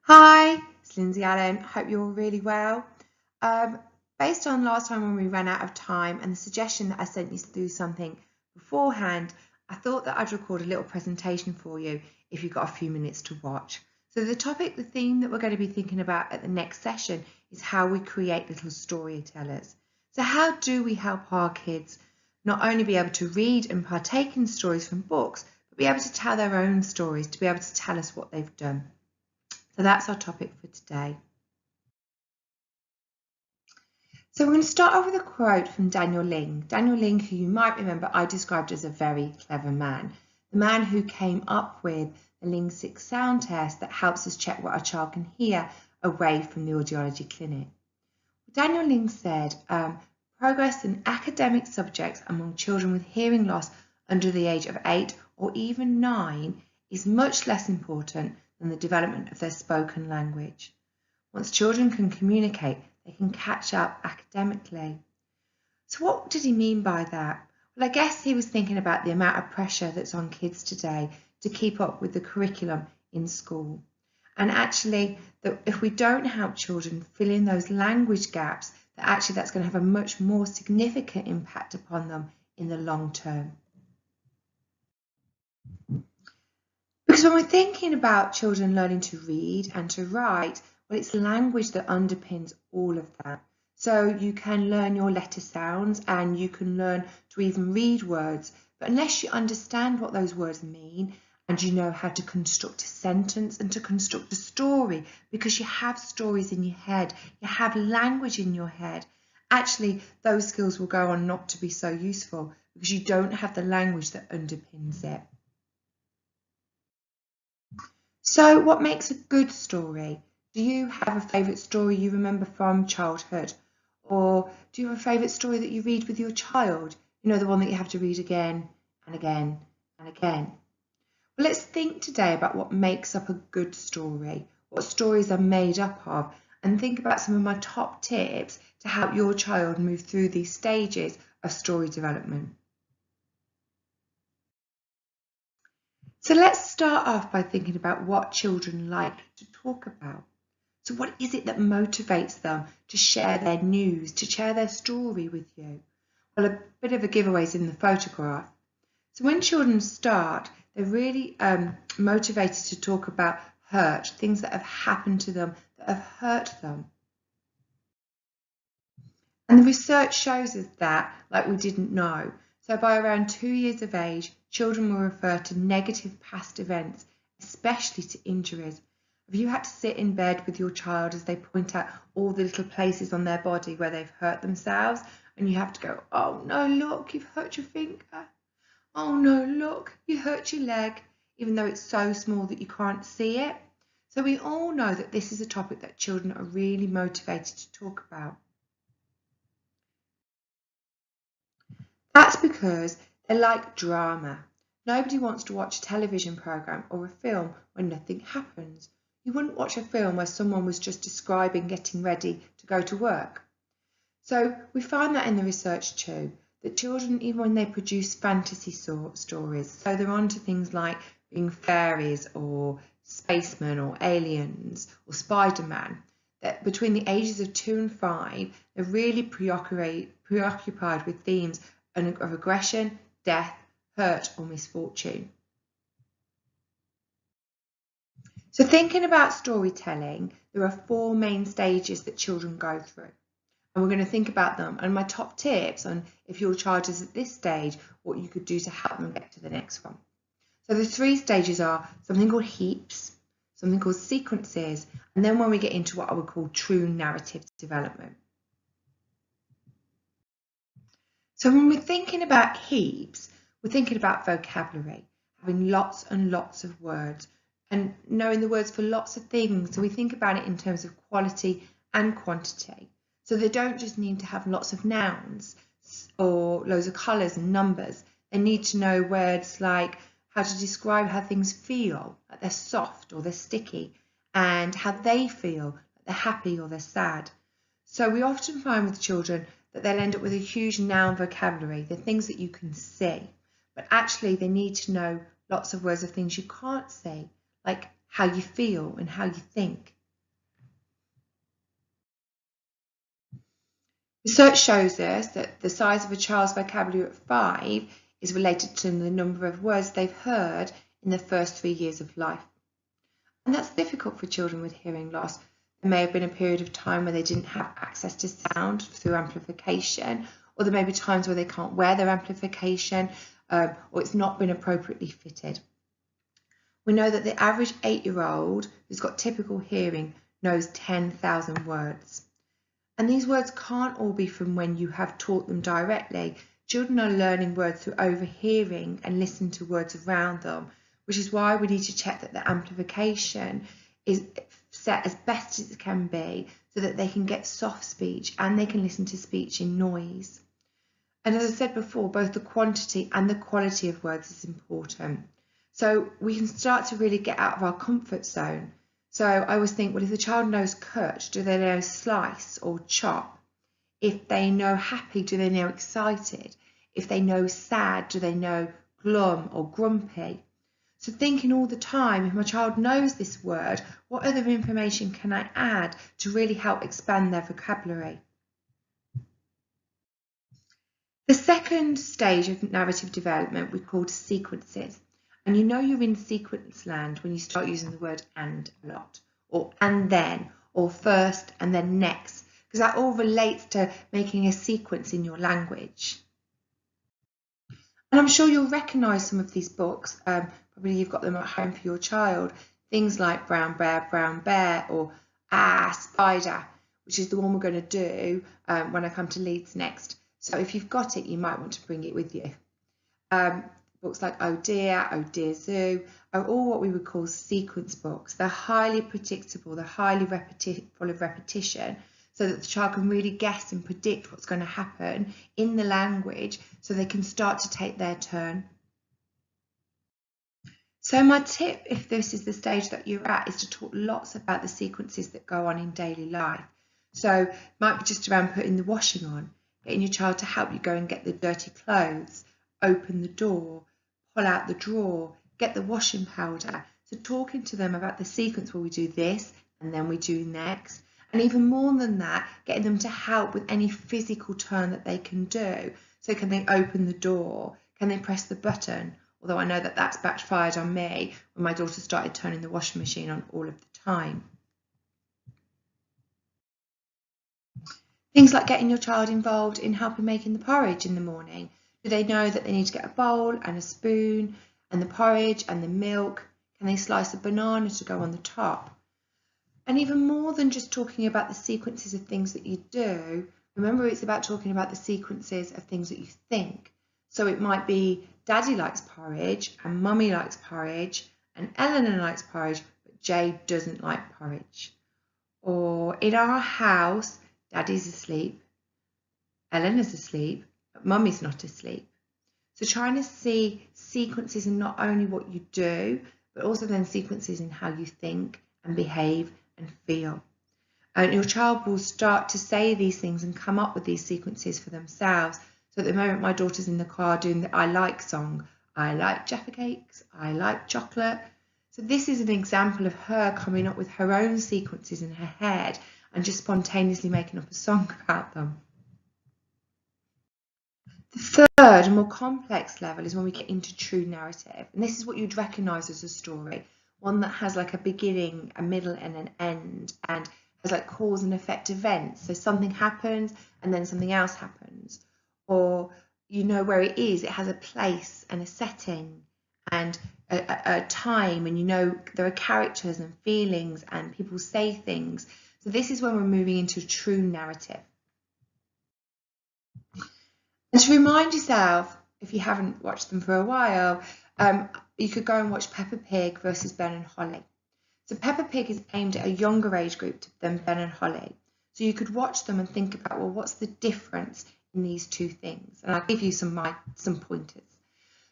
Hi, it's Lindsay Allen. Hope you're all really well. Um, Based on last time when we ran out of time and the suggestion that I sent you to do something beforehand, I thought that I'd record a little presentation for you if you've got a few minutes to watch. So the theme that we're going to be thinking about at the next session is how we create little storytellers. So how do we help our kids not only be able to read and partake in stories from books, but be able to tell their own stories, to be able to tell us what they've done. So that's our topic for today. So we're going to start off with a quote from Daniel Ling. Daniel Ling, who you might remember I described as a very clever man. The man who came up with the Ling 6 sound test that helps us check what a child can hear away from the audiology clinic. Daniel Ling said, progress in academic subjects among children with hearing loss under the age of 8 or even 9 is much less important than the development of their spoken language. Once children can communicate, they can catch up academically. So what did he mean by that? Well, I guess he was thinking about the amount of pressure that's on kids today to keep up with the curriculum in school. And actually, that if we don't help children fill in those language gaps, that's going to have a much more significant impact upon them in the long term. Because when we're thinking about children learning to read and to write, well, it's language that underpins all of that. So you can learn your letter sounds and you can learn to even read words, but unless you understand what those words mean and you know how to construct a sentence and to construct a story, because you have stories in your head, you have language in your head, actually those skills will go on not to be so useful because you don't have the language that underpins it. So what makes a good story? Do you have a favourite story you remember from childhood? Or do you have a favourite story that you read with your child? You know, the one that you have to read again and again and again. Well, let's think today about what makes up a good story, what stories are made up of, and think about some of my top tips to help your child move through these stages of story development. So let's start off by thinking about what children like to talk about. So what is it that motivates them to share their news, to share their story with you? Well, a bit of a giveaway is in the photograph. So when children start, they're really motivated to talk about hurt, things that have happened to them, that have hurt them. And the research shows us that, like we didn't know. So by around 2 years of age, children will refer to negative past events, especially to injuries. Have you had to sit in bed with your child as they point out all the little places on their body where they've hurt themselves? And you have to go, oh no, look, you've hurt your finger. Oh no, look, you hurt your leg, even though it's so small that you can't see it. So we all know that this is a topic that children are really motivated to talk about. That's because they like drama. Nobody wants to watch a television programme or a film when nothing happens. You wouldn't watch a film where someone was just describing getting ready to go to work. So we find that in the research too, that children, even when they produce fantasy stories, so they're on to things like being fairies or spacemen or aliens or Spider-Man, that between the ages of 2 and 5, they're really preoccupied with themes of aggression, death, hurt or misfortune. So thinking about storytelling, there are 4 main stages that children go through. And we're going to think about them and my top tips on if your child is at this stage, what you could do to help them get to the next one. So the 3 stages are something called heaps, something called sequences, and then when we get into what I would call true narrative development. So when we're thinking about heaps, we're thinking about vocabulary, having lots and lots of words and knowing the words for lots of things. So we think about it in terms of quality and quantity. So they don't just need to have lots of nouns or loads of colours and numbers. They need to know words like how to describe how things feel, like they're soft or they're sticky, and how they feel, like they're happy or they're sad. So we often find with children that they'll end up with a huge noun vocabulary, the things that you can see, but actually they need to know lots of words of things you can't see, like how you feel and how you think. Research shows us that the size of a child's vocabulary at 5 is related to the number of words they've heard in the first 3 years of life. And that's difficult for children with hearing loss. There may have been a period of time where they didn't have access to sound through amplification, or there may be times where they can't wear their amplification, or it's not been appropriately fitted. We know that the average 8-year-old who's got typical hearing knows 10,000 words. And these words can't all be from when you have taught them directly. Children are learning words through overhearing and listening to words around them, which is why we need to check that the amplification is set as best as it can be so that they can get soft speech and they can listen to speech in noise. And as I said before, both the quantity and the quality of words is important. So we can start to really get out of our comfort zone. So I always think, well, if the child knows cut, do they know slice or chop? If they know happy, do they know excited? If they know sad, do they know glum or grumpy? So thinking all the time, if my child knows this word, what other information can I add to really help expand their vocabulary? The second stage of narrative development we call sequences. And you know you're in sequence land when you start using the word and a lot, or and then, or first and then next, because that all relates to making a sequence in your language. And I'm sure you'll recognise some of these books. Probably you've got them at home for your child. Things like Brown Bear, or Spider, which is the one we're going to do when I come to Leeds next. So if you've got it, you might want to bring it with you. Books like Oh Dear Zoo are all what we would call sequence books. They're highly predictable, they're highly full of repetition, so that the child can really guess and predict what's going to happen in the language so they can start to take their turn. So my tip, if this is the stage that you're at, is to talk lots about the sequences that go on in daily life. So it might be just around putting the washing on, getting your child to help you go and get the dirty clothes, open the door, pull out the drawer, get the washing powder. So talking to them about the sequence where we do this and then we do next. And even more than that, getting them to help with any physical turn that they can do. So can they open the door? Can they press the button? Although I know that that's backfired on me when my daughter started turning the washing machine on all of the time. Things like getting your child involved in helping making the porridge in the morning. Do they know that they need to get a bowl and a spoon and the porridge and the milk? Can they slice a banana to go on the top? And even more than just talking about the sequences of things that you do, remember it's about talking about the sequences of things that you think. So it might be Daddy likes porridge and Mummy likes porridge and Eleanor likes porridge, but Jay doesn't like porridge. Or in our house, Daddy's asleep, Eleanor's asleep, but Mummy's not asleep. So trying to see sequences in not only what you do, but also then sequences in how you think and behave and feel. And your child will start to say these things and come up with these sequences for themselves. So at the moment, my daughter's in the car doing the I like song. I like Jaffa cakes, I like chocolate. So this is an example of her coming up with her own sequences in her head and just spontaneously making up a song about them. The third and more complex level is when we get into true narrative. And this is what you'd recognise as a story. One that has like a beginning, a middle and an end, and has like cause and effect events. So something happens and then something else happens. Or you know where it is, it has a place and a setting and a time, and you know there are characters and feelings and people say things. So this is when we're moving into true narrative. And to remind yourself, if you haven't watched them for a while, you could go and watch Peppa Pig versus Ben and Holly. So Peppa Pig is aimed at a younger age group than Ben and Holly. So you could watch them and think about, well, what's the difference in these two things? And I'll give you some pointers.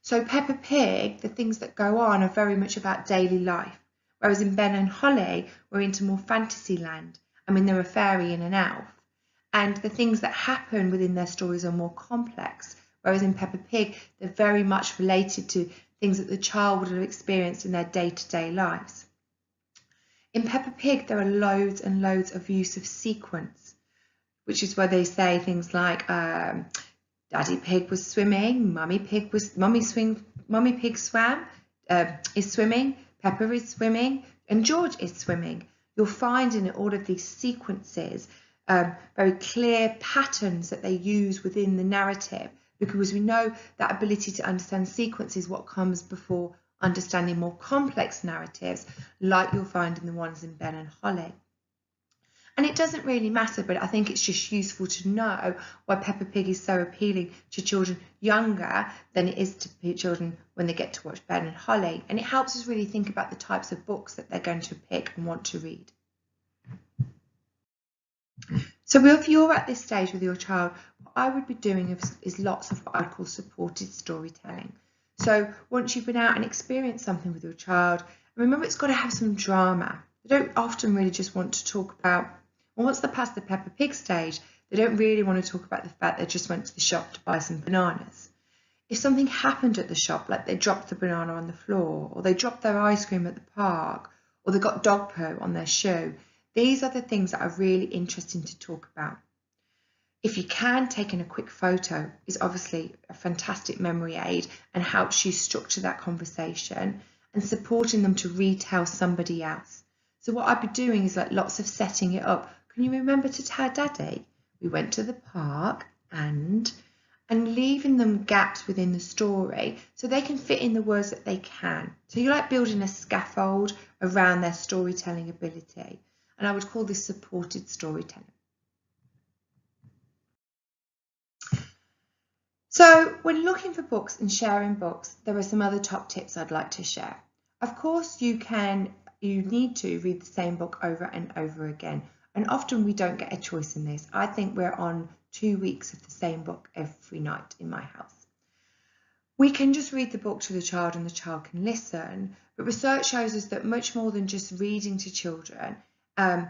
So Peppa Pig, the things that go on are very much about daily life, whereas in Ben and Holly, we're into more fantasy land. I mean, they're a fairy and an elf. And the things that happen within their stories are more complex, whereas in Peppa Pig, they're very much related to things that the child would have experienced in their day-to-day lives. In Peppa Pig, there are loads and loads of use of sequence. which is where they say things like Daddy Pig was swimming, Mummy Pig swam, is swimming, Pepper is swimming, and George is swimming. You'll find in all of these sequences very clear patterns that they use within the narrative, because we know that ability to understand sequence is what comes before understanding more complex narratives, like you'll find in the ones in Ben and Holly. And it doesn't really matter, but I think it's just useful to know why Peppa Pig is so appealing to children younger than it is to children when they get to watch Ben and Holly. And it helps us really think about the types of books that they're going to pick and want to read. So if you're at this stage with your child, what I would be doing is lots of what I call supported storytelling. So once you've been out and experienced something with your child, remember it's got to have some drama. They don't often really just want to talk about, well, once they're past the Peppa Pig stage, they don't really want to talk about the fact they just went to the shop to buy some bananas. If something happened at the shop, like they dropped the banana on the floor, or they dropped their ice cream at the park, or they got dog poo on their shoe, these are the things that are really interesting to talk about. If you can, taking a quick photo is obviously a fantastic memory aid and helps you structure that conversation, and supporting them to retell somebody else. So what I'd be doing is like lots of setting it up. Can you remember to tell Daddy? We went to the park and leaving them gaps within the story so they can fit in the words that they can. So you're like building a scaffold around their storytelling ability. And I would call this supported storytelling. So when looking for books and sharing books, there are some other top tips I'd like to share. Of course, you need to read the same book over and over again. And often we don't get a choice in this. I think we're on 2 weeks of the same book every night in my house. We can just read the book to the child and the child can listen, but research shows us that much more than just reading to children and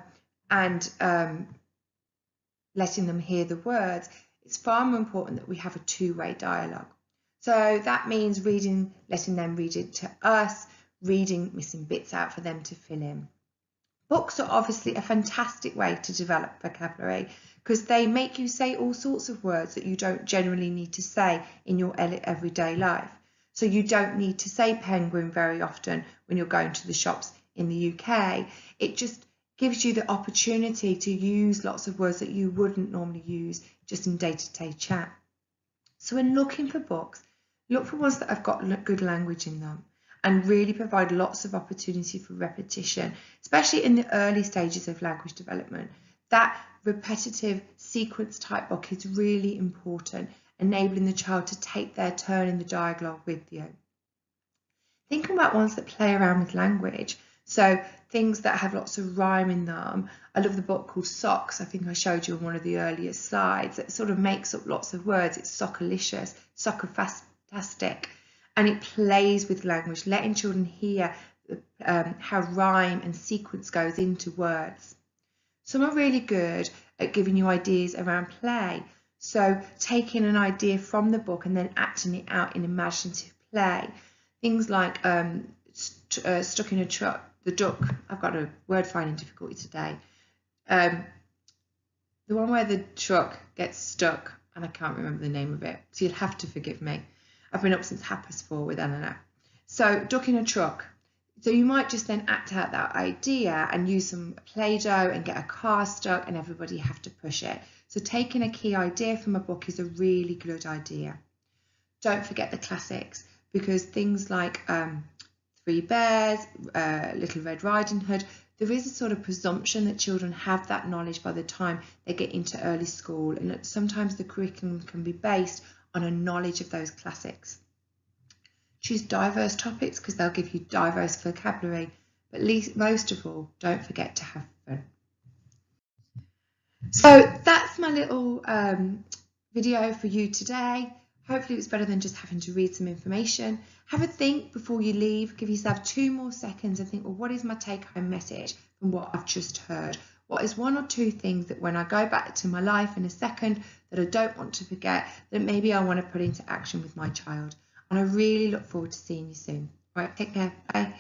letting them hear the words, it's far more important that we have a two-way dialogue. So that means reading, letting them read it to us, reading, missing bits out for them to fill in. Books are obviously a fantastic way to develop vocabulary because they make you say all sorts of words that you don't generally need to say in your everyday life. So you don't need to say penguin very often when you're going to the shops in the UK. It just gives you the opportunity to use lots of words that you wouldn't normally use just in day-to-day chat. So when looking for books, look for ones that have got good language in them and really provide lots of opportunity for repetition, especially in the early stages of language development. That repetitive sequence type book is really important, enabling the child to take their turn in the dialogue with you. Think about ones that play around with language. So things that have lots of rhyme in them. I love the book called Socks. I think I showed you on one of the earlier slides. It sort of makes up lots of words. It's Sockalicious, Soccertastic. And it plays with language, letting children hear how rhyme and sequence goes into words. Some are really good at giving you ideas around play. So taking an idea from the book and then acting it out in imaginative play. Things like stuck in a truck, the duck. I've got a word finding difficulty today. The one where the truck gets stuck and I can't remember the name of it. So you'll have to forgive me. I've been up since 4:30 with Eleanor. So duck in a truck. So you might just then act out that idea and use some Play-Doh and get a car stuck and everybody have to push it. So taking a key idea from a book is a really good idea. Don't forget the classics, because things like Three Bears, Little Red Riding Hood, there is a sort of presumption that children have that knowledge by the time they get into early school, and that sometimes the curriculum can be based on a knowledge of those classics. Choose diverse topics because they'll give you diverse vocabulary, but most of all, don't forget to have fun. So that's my little video for you today. Hopefully it was better than just having to read some information. Have a think before you leave. Give yourself 2 more seconds and think, well, what is my take-home message from what I've just heard? What is 1 or 2 things that when I go back to my life in a second that I don't want to forget, that maybe I want to put into action with my child? And I really look forward to seeing you soon. All right, take care. Bye.